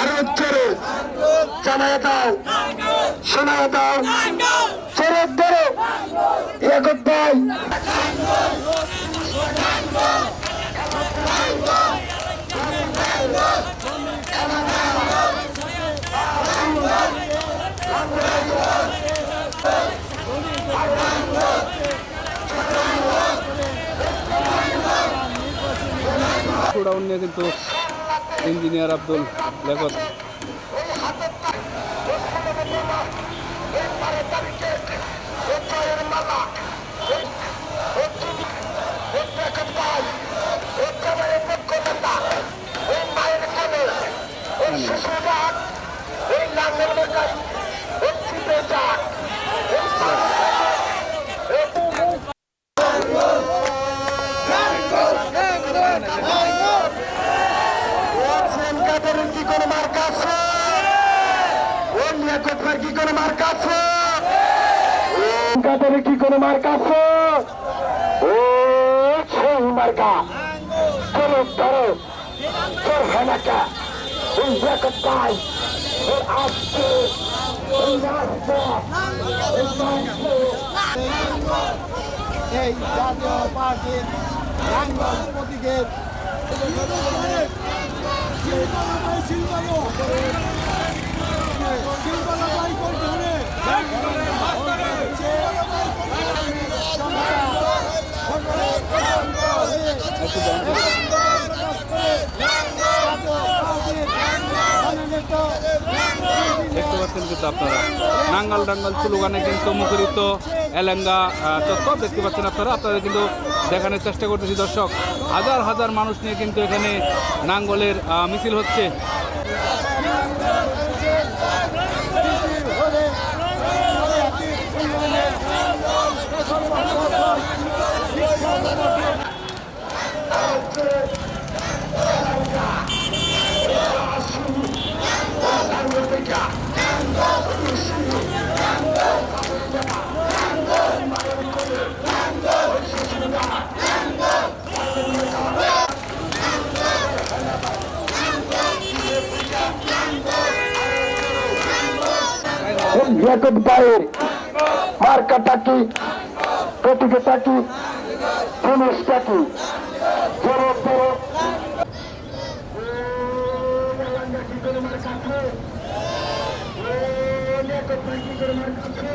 আরো চোরে জানায় দাও, শোনায় দাও, চোরের ধরো ইয়াকুব ভাই। ডাউন নিয়ে কিন্তু ইঞ্জিনিয়ার আব্দুল লেখক কি কোনো মার্কা আছে? ওই লিয়াকতের কি কোনো মার্কা আছে? কি কোনো মার্কা আছে? ও সেই মার্কা ধরো ধরো তোর হেনাকা ওই লিয়াকত ভাই ওর আসছে এই জাতীয় পার্টির নাঙ্গল প্রতীকের দেখতে পাচ্ছেন কিন্তু আপনারা নাঙ্গল ডাঙ্গল স্লোগানে কিন্তু মুখরিত এলেঙ্গা চত্বর দেখতে পাচ্ছেন আপনাদের কিন্তু দেখানোর চেষ্টা করতেছি দর্শক। হাজার হাজার মানুষ নিয়ে কিন্তু এখানে নাঙ্গলের মিছিল হচ্ছে। লিয়াকত ভাইয়ের মার্কাটা কি, প্রতীকটা কি, জিনিসটা কি? কি করে মার্কা আছে?